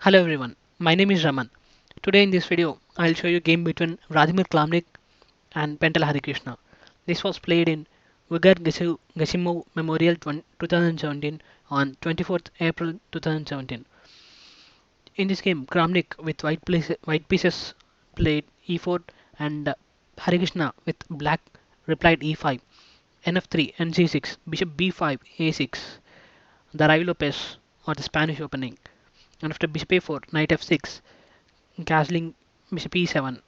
Hello everyone, my name is Raman. Today in this video, I'll show you a game between Vladimir Klamnik and Pental Harikrishna. This was played in Gashimov Memorial 2017 on 24th April 2017. In this game, Kramnik with white pieces played e4 and Harikrishna with black replied e5, nf3 and g6, bishop b5, a6, the Ravi Lopez or the Spanish opening. And after bishop a4, knight f6, castling bishop e7,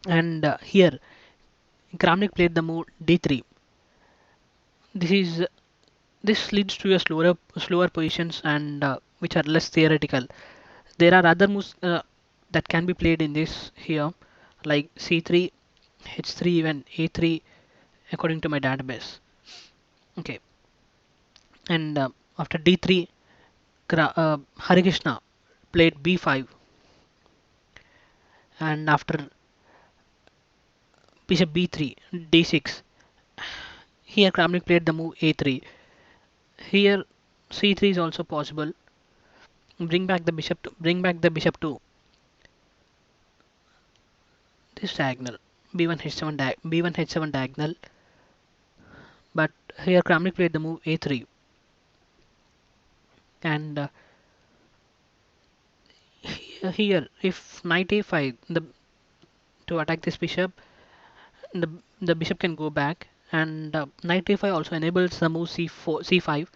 and here Kramnik played the move d3. This is this leads to a slower positions and which are less theoretical. There are other moves that can be played in this here, like c3, h3, even a3, according to my database. Okay, and after d3, Harikrishna played b5, and after bishop b3, d6. Here Kramnik played the move a3. Here c3 is also possible. Bring back the bishop to this diagonal, b1 h7 diagonal. But here Kramnik played the move a3, and here if knight a5, to attack this bishop, the the bishop can go back, and knight a5 also enables the move c5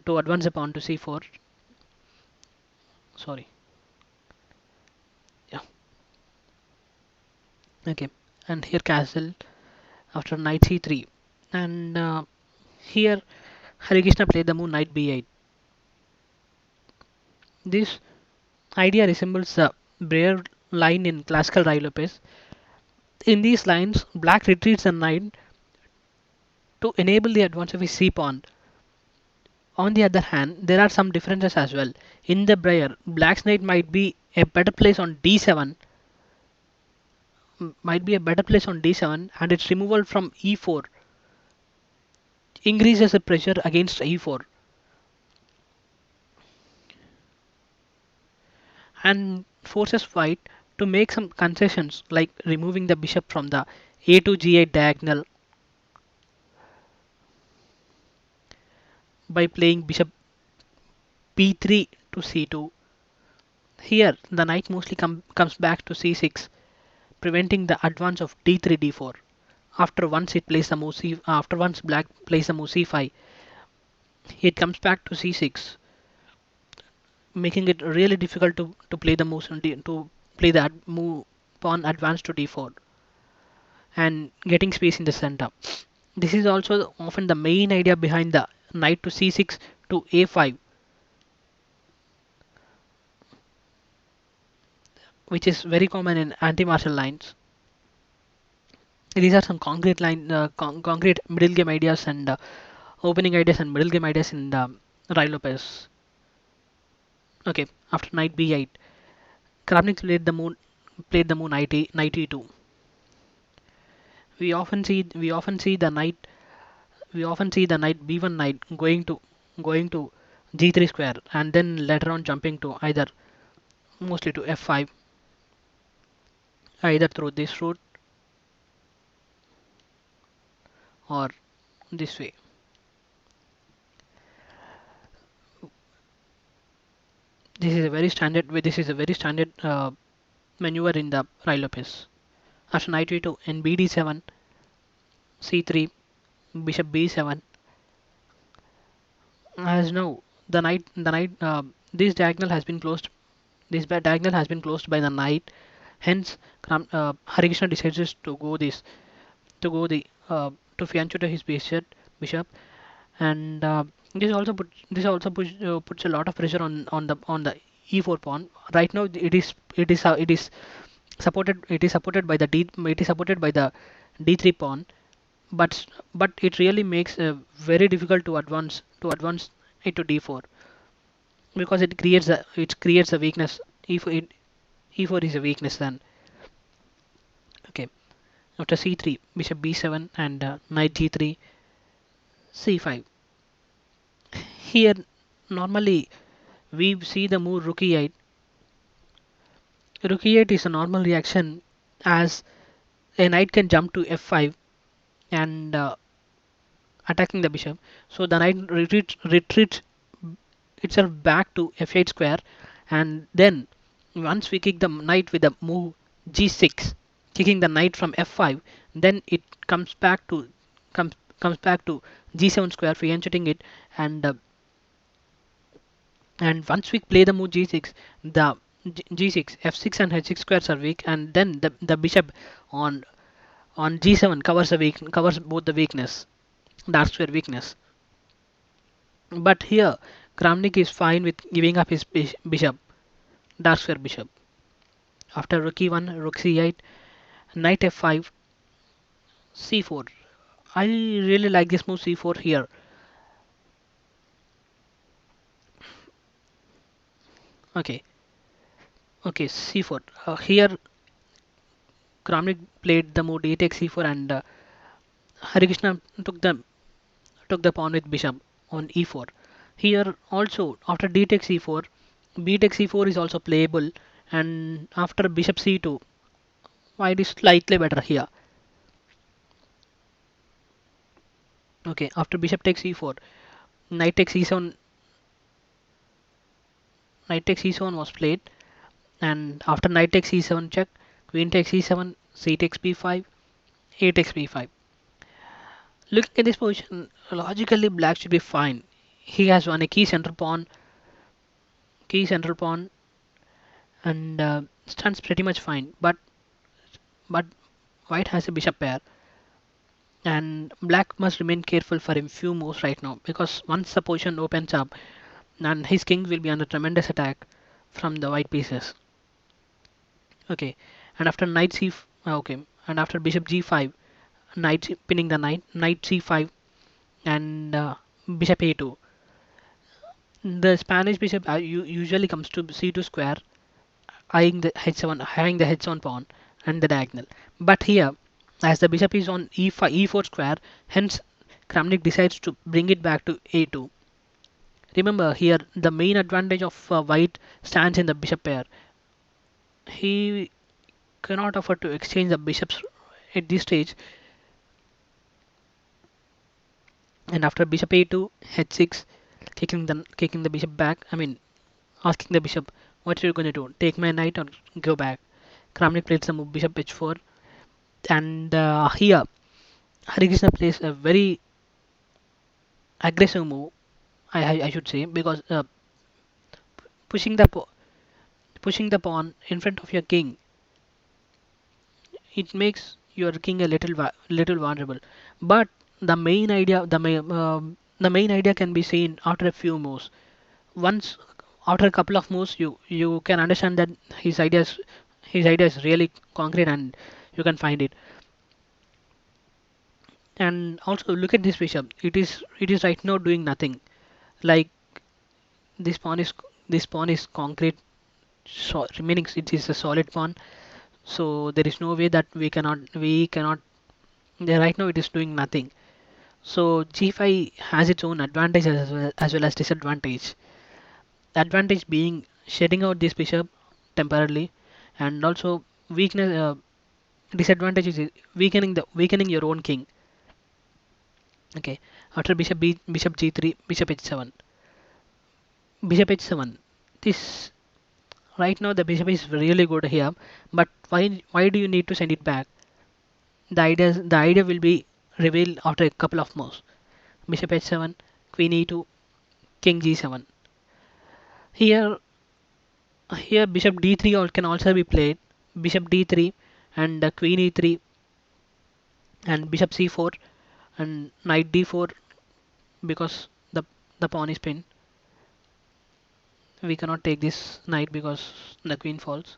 to advance the pawn to c4. Sorry, yeah, okay, and here castle after knight c3, and here Harikrishna played the move knight b8. This idea resembles the Breyer line in classical Ravi Lopez. In these lines, black retreats a knight to enable the advance of his c pawn. On the other hand, there are some differences as well. In the Breyer, black's knight might be a better place on d7, and its removal from e4 increases the pressure against e4 and forces white to make some concessions like removing the bishop from the a to g8 diagonal by playing bishop b3 to c2. Here, the knight mostly comes back to c6, preventing the advance of d3 d4. After once black plays the move c5, it comes back to c6, making it really difficult to play the moves to play the move pawn advance to d4 and getting space in the center. This is also often the main idea behind the knight to c6 to a5, which is very common in anti-martial lines. These are some concrete middle game ideas and opening ideas and middle game ideas in the Rai Lopez. Okay, after knight b8, Kramnik played the move knight e2. We often see the knight b1 knight going to g3 square, and then later on jumping to either mostly to f5, either through this route or this way. This is a very standard maneuver in the Rai Lopez. After knight e2 and bd7, c3, bishop b7. As now this diagonal has been closed. Diagonal has been closed by the knight. Hence, Harikrishna decides to go the to fianchetto to his bishop, and puts a lot of pressure on the e4 pawn. Right now, it is supported by the d3 pawn, but it really makes very difficult to advance it to d4, because it creates a weakness. E4 is a weakness then. Okay, after c3, bishop b7 and knight g3, c5. Here normally we see the move rook e8, Rook e8 is a normal reaction as a knight can jump to f5 and attacking the bishop. So the knight retreats itself back to f8 square, and then once we kick the knight with the move g6, kicking the knight from f5, then it comes back to comes comes back to g7 square, fianchetting it, and once we play the move g6, the g6, f6 and h6 squares are weak, and then the bishop on g7 covers both the weakness, dark square weakness. But here Kramnik is fine with giving up his bishop, dark square bishop. After rook e1, rook c8, knight f5, c4. I really like this move c4 here. Okay, okay, c4. Here Kramnik played the move d takes c4, and Harikrishna took the pawn with bishop on e4. Here also after d takes e4, b takes e4 is also playable, and after bishop c2, white is slightly better here. Okay, after bishop takes e4, knight takes e7, knight takes e7 was played, and after knight takes e7 check, queen takes e7, c takes b5, a takes b5. Looking at this position, logically black should be fine. He has won a key central pawn, and stands pretty much fine. But white has a bishop pair, and black must remain careful for a few moves right now, because once the position opens up, and his king will be under tremendous attack from the white pieces. Okay, and after okay, and after bishop g5, pinning the knight c5, and bishop a2. The Spanish bishop usually comes to c2 square, eyeing the h7 pawn and the diagonal. But here, as the bishop is on e4 square, hence Kramnik decides to bring it back to a2. Remember here, the main advantage of white stands in the bishop pair. He cannot afford to exchange the bishops at this stage. And after bishop a2, h6, kicking the bishop back. I mean, asking the bishop, what are you going to do? Take my knight or go back? Kramnik plays the move bishop h4, and here Harikrishna plays a very aggressive move. I should say, because pushing the pushing the pawn in front of your king, it makes your king a little vulnerable. But the main idea can be seen after a few moves. Once after a couple of moves, you can understand that his idea is really concrete, and you can find it. And also look at this bishop. It is right now doing nothing. Like this pawn is this pawn is concrete, so remaining it is a solid pawn. So there is no way that we cannot. Yeah, right now it is doing nothing. So g5 has its own advantage as well as disadvantage. The advantage being shedding out this bishop temporarily, and also weakness. Disadvantage is weakening your own king. Okay, after bishop g3, bishop h7, bishop h7. This right now the bishop is really good here, but why do you need to send it back? The idea will be revealed after a couple of moves. Bishop h7, queen e2, king g7. Here here bishop d3 can also be played. Bishop d3 and queen e3 and bishop c4 and knight d4, because the pawn is pinned. We cannot take this knight because the queen falls.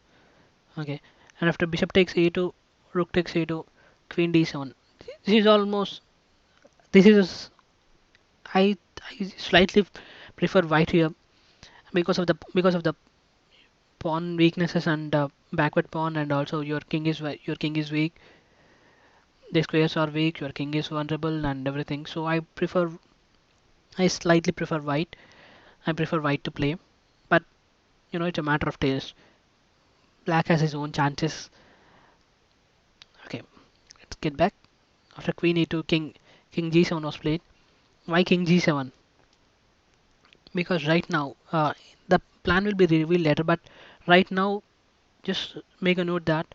Okay, and after bishop takes a2, rook takes a2, queen d7. This is almost this is I slightly prefer white here because of the pawn weaknesses and backward pawn, and also your king is weak. The squares are weak. Your king is vulnerable and everything. So I slightly prefer white. I prefer white to play, but it's a matter of taste. black has his own chances. Okay, let's get back. After queen e2, king g7 was played. Why king g7? Because right now the plan will be revealed later, but right now just make a note that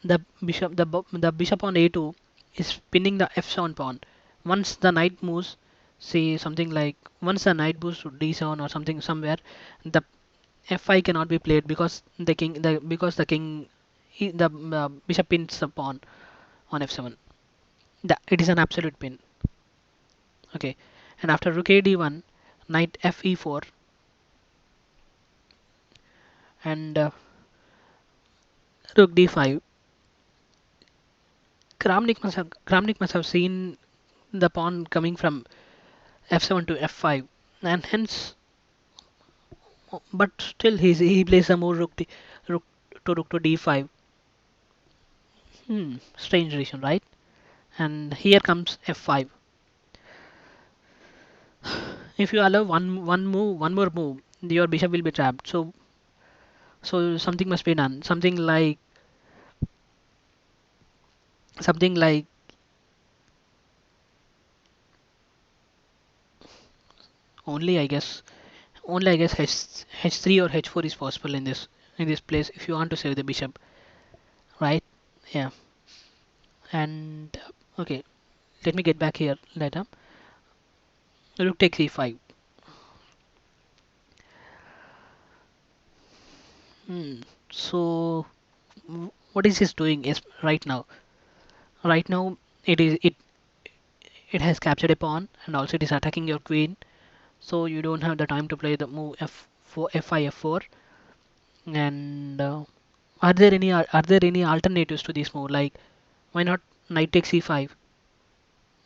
the bishop on a2 is pinning the f7 pawn. Once the knight moves, say something like, once the knight moves to d7 or something somewhere, the f5 cannot be played because the king the bishop pins the pawn on f7. It is an absolute pin. Okay, and after rook a d1, knight f e4, and rook d5. Kramnik must have seen the pawn coming from f7 to f5, and hence, but still he plays a more rook rook to d5. Strange reason, right? And here comes f5. If you allow one more move, your bishop will be trapped. So something must be done. Something like only I guess only I guess h3 or h4 is possible in this place if you want to save the bishop, right? Yeah. And okay, let me get back here later. Rook takes e5. So what is this doing is right now? Right now it has captured a pawn and also it is attacking your queen. So you don't have the time to play the move f4 f5 f4. And are there any alternatives to this move? Like why not knight takes e5?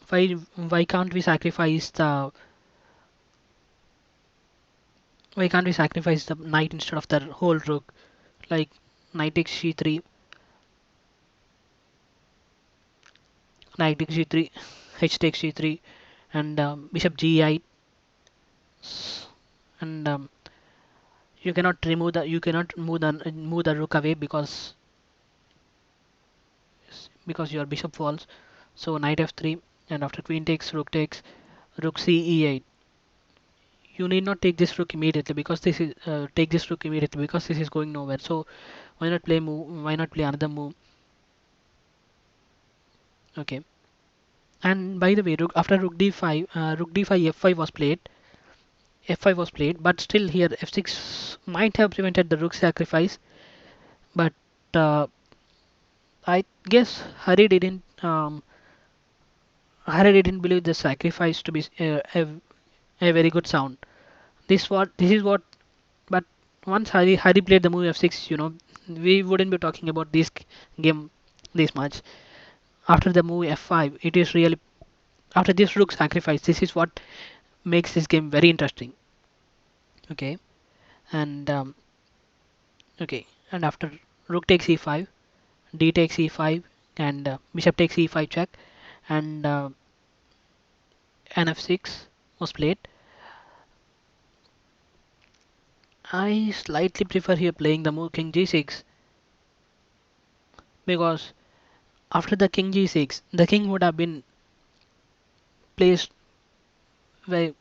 Why can't we sacrifice the why can't we sacrifice the knight instead of the whole rook? Like knight takes c3, knight takes g3, h takes g3, and bishop g8, and you cannot move the rook away because your bishop falls. So knight f3, and after queen takes, rook c e8. You need not take this rook immediately because this is going nowhere. So why not play another move? Okay. And by the way, after rook d5 f5 was played. F5 was played, but still here f6 might have prevented the rook sacrifice. But uh, I guess Hari didn't believe the sacrifice to be a very good sound. This is what. But once Hari played the move f6, we wouldn't be talking about this game this much. After the move f5, it is really after this rook sacrifice. This is what makes this game very interesting. Okay, and okay, and after rook takes e5, d takes e5, and bishop takes e5 check, and nf6 was played. I slightly prefer here playing the move king g6 because after the king g6, the king would have been placed very,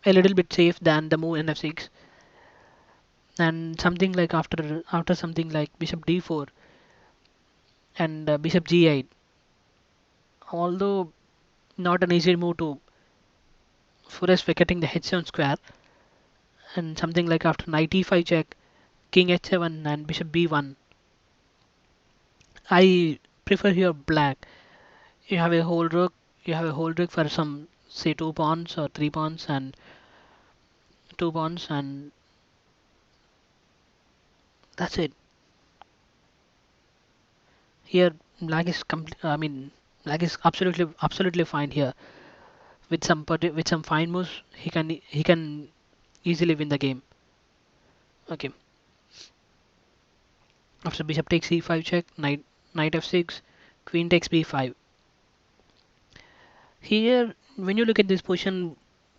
a little bit safe than the move nf6, and something like after something like bishop d4 and bishop g8, although not an easy move to for us vacating the h7 square, and something like after knight e5 check, king h7 and bishop b1. I prefer here black. You have a whole rook. You have a whole rook for some say two pawns or three pawns and two pawns, and that's it. Here black is I mean black is absolutely fine here with with some fine moves. He can easily win the game. Okay. After bishop takes e5 check, knight f6, queen takes b5. Here, when you look at this position,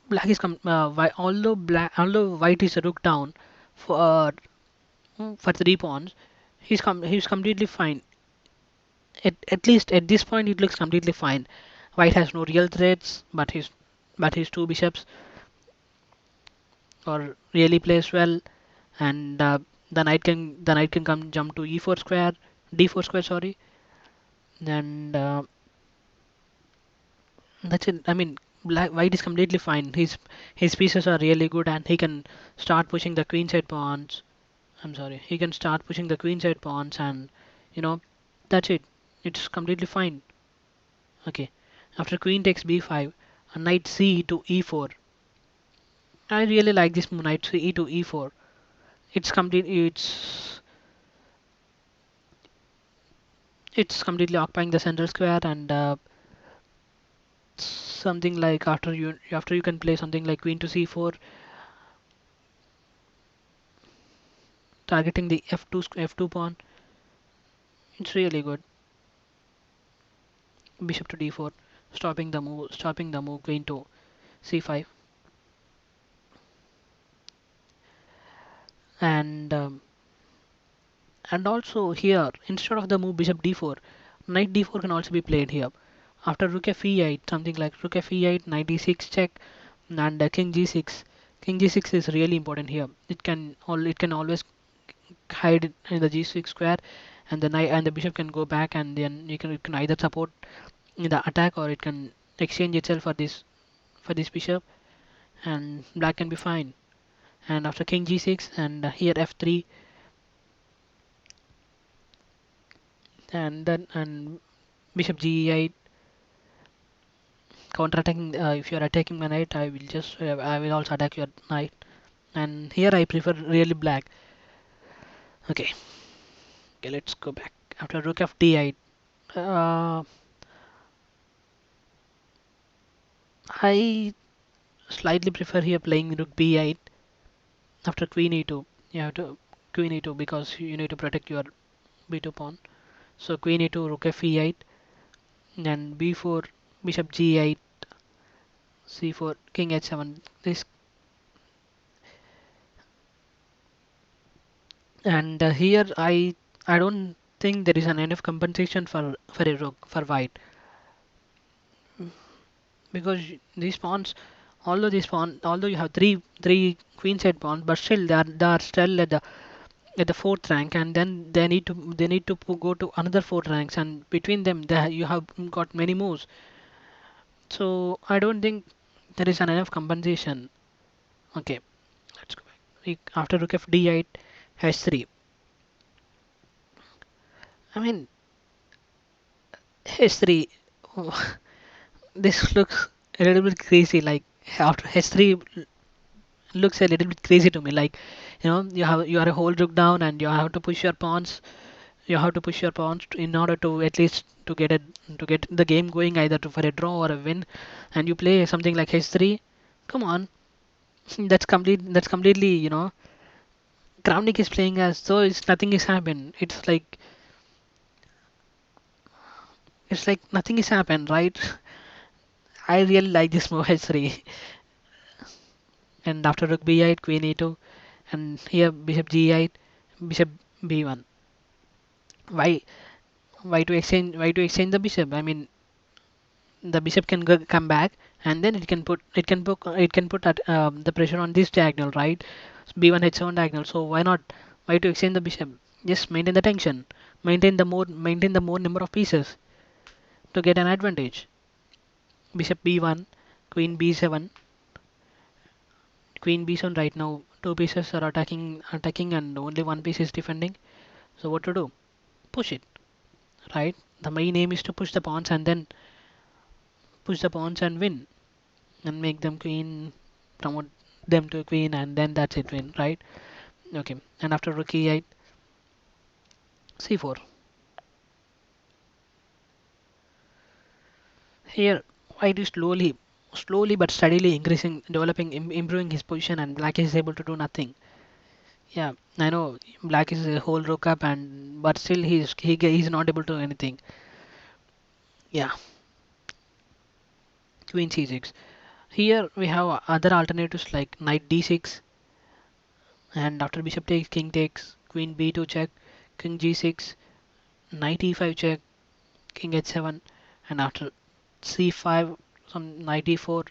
black is although white is a rook down for for three pawns, he's completely fine. At least at this point, it looks completely fine. White has no real threats, but his two bishops or really plays well, and the knight can come jump to e4 square, d4 square, sorry, and that's it. I mean, white is completely fine. His pieces are really good, and he can start pushing the queen side pawns. I'm sorry, he can start pushing the queen side pawns, and you know, that's it. It's completely fine. Okay, after queen takes b5, a knight c to e4. I really like this move, knight c to e4. It's complete. It's completely occupying the central square, and something like after you can play something like queen to c4, targeting the f2 pawn. It's really good. Bishop to d4, stopping the move queen to c5, and also here, instead of the move bishop d4, knight d4 can also be played here. After rook f e8, something like rook f e8, knight d6 check, and king g6. King g6 is really important here. It can always hide in the g6 square, and the knight and the bishop can go back, and then it can either support in the attack, or it can exchange itself for this bishop, and black can be fine. And after king g6, and here f3, and bishop g8, counterattacking. If you are attacking my knight, I will also attack your knight. And here I prefer really black. Okay, okay, let's go back. After rook f d8, uh, I slightly prefer here playing rook b8 after queen e2. You have to queen e2 because you need to protect your b2 pawn. So queen e2, rook f e8, and b4, bishop g8, c4, king h7. This and here I don't think there is an enough compensation for a rook for white, because these pawns, although you have three queen side pawns, but still they are still at the fourth rank, and then they need to go to another fourth ranks, and between them you have got many moves. So I don't think there is an enough compensation. Okay, let's go back. After rook f d8, h3. I mean, h3. This looks a little bit crazy. Like after h3 looks a little bit crazy to me. Like, you are a whole rook down, and you have to push your pawns. You have to push your pawns in order to at least to get the game going, either for a draw or a win. And you play something like h3. Come on, that's completely. Kramnik is playing as though nothing has happened. It's like nothing has happened, right? I really like this move h3. And after rook b8, queen e2, and here bishop g8, bishop b1. Why why to exchange the bishop? I mean, the bishop can come back, and then it can put the pressure on this diagonal, right? b1 h7 diagonal. So why to exchange the bishop? Just maintain the tension, maintain the more number of pieces to get an advantage. Bishop b1, queen b7, queen b7. Right now two pieces are attacking, and only one piece is defending. So what to do? Push it, right? The main aim is to push the pawns, and then push the pawns and win, and make them queen, promote them to queen, and then that's it, win, right? Okay, and after rook e8, c4. Here white is slowly but steadily increasing, developing, improving his position, and black is able to do nothing. Yeah, I know black is a whole rook up, and but still he's not able to do anything. Yeah, queen c6. Here we have other alternatives like knight d6, and after bishop takes, king takes, queen b2 check, king g6, knight e5 check, king h7, and after c5, some knight e4,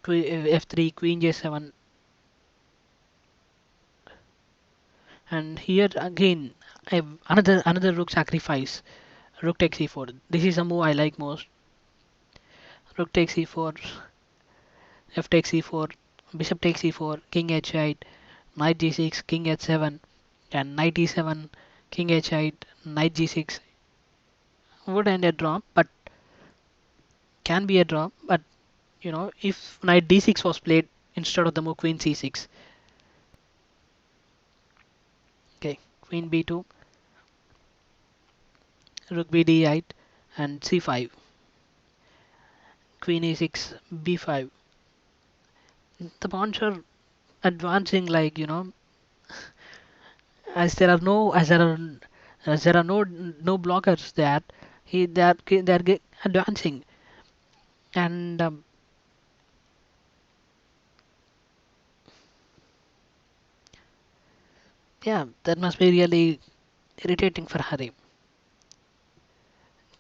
f3, queen j7, and here again another rook sacrifice. Rook takes e4. This is a move I like most. Rook takes e4, f takes e4, bishop takes e4, king h8, knight g6, king h7, and knight e7, king h8, knight g6. Would end a draw, but can be a draw. But if knight d6 was played instead of the move queen c6. Okay, queen b2, rook b d8, and c5, queen e6, b5. The pawns are advancing like as there are no blockers there. They're advancing, and yeah, that must be really irritating for Hari.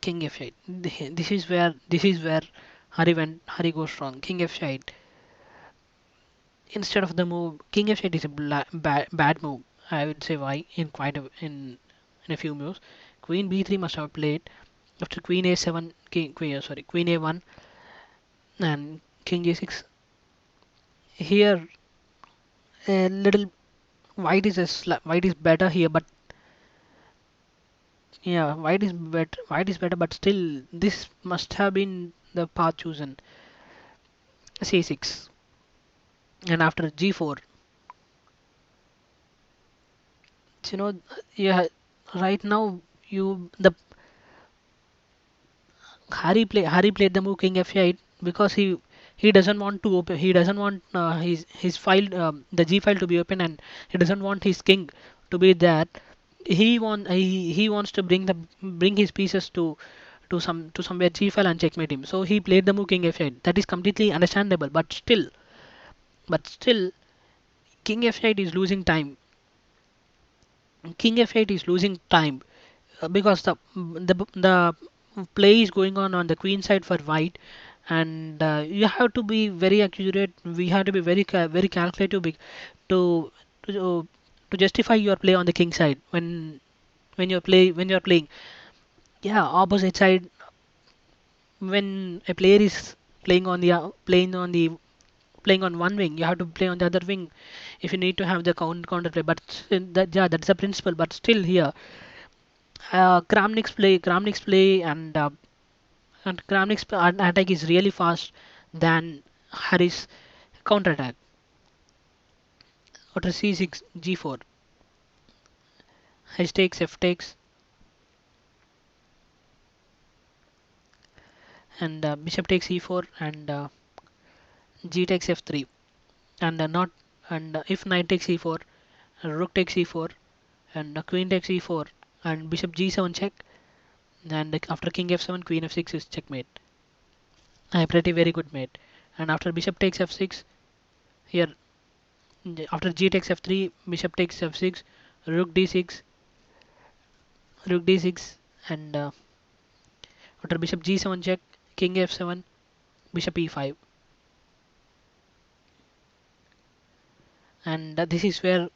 King f8. This is where Hari goes wrong. King f8. Instead of the move, king f8 is a bad move. I would say why in a few moves. Queen b3 must have played after queen a7, queen a1, and king g6. Here a little white is better here, but yeah, white is better, but still this must have been the path chosen. c6, and after g4. you know yeah, right now you the Harry played the move king f8 because he doesn't want to open, he doesn't want his file, the g file to be open, and he doesn't want his king to be there. He wants to bring his pieces to somewhere g file and checkmate him, so he played the move king f8. That is completely understandable, but still king f8 is losing time. King f8 is losing time, because the play is going on the queen side for white, and you have to be very accurate. We have to be very calculative, to to to justify your play on the king side when you're playing. Yeah, opposite side, when a player is playing on one wing, you have to play on the other wing if you need to have the counter play. But that's the principle. But still here, Kramnik's play, and Kramnik's attack is really fast than Harry's counter attack. After c6, g4, h takes, f takes, and bishop takes e4, and g takes f3, and not and if knight takes e4, rook takes e4, and queen takes e4, and bishop g7 check, and after king f7, queen f6 is checkmate. A pretty very good mate. And after bishop takes f6, here after g takes f3, bishop takes f6, rook d6, rook d6, and after bishop g7 check, king f7, bishop e5, and this is where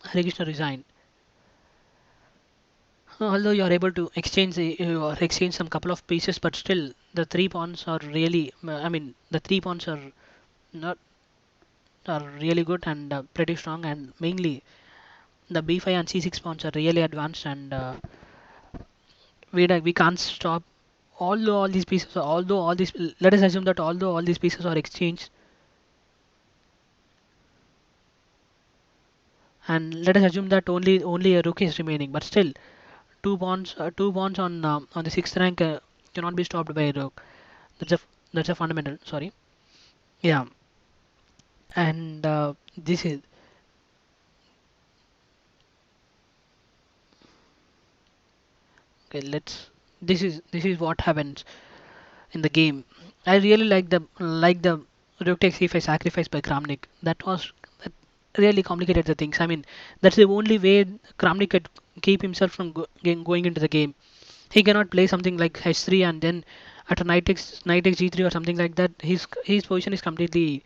Hare Krishna resigned. Although you are able to exchange some couple of pieces, but still the three pawns are really, I mean, the three pawns not are really good and pretty strong, and mainly the b5 and c6 pawns are really advanced, and we can't stop. Although all these pieces, although all these, let us assume that although all these pieces are exchanged, and let us assume that only a rook is remaining, but still two pawns on the sixth rank cannot be stopped by a rook. That's a fundamental. Sorry. Yeah, and this is okay. This is what happens in the game. I really like the rook takes e5 sacrifice by Kramnik. That was really complicated the things. I mean, that's the only way Kramnik could keep himself from going into the game. He cannot play something like H3 and then at a knight x g3 or something like that. His position is completely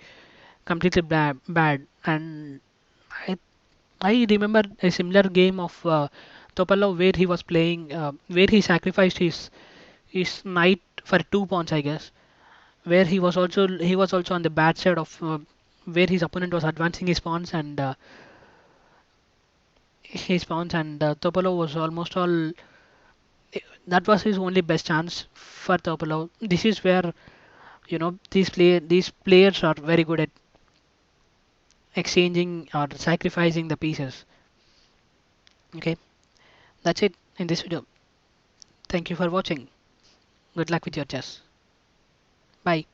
bad. And I I remember a similar game of Topalov where he was playing, where he sacrificed his knight for 2 pawns, I guess. Where he was also on the bad side of where his opponent was advancing his pawns, and Topalov was almost all. That was his only best chance for Topalov. This is where these players are very good at exchanging or sacrificing the pieces. Okay, that's it in this video. Thank you for watching. Good luck with your chess. Bye.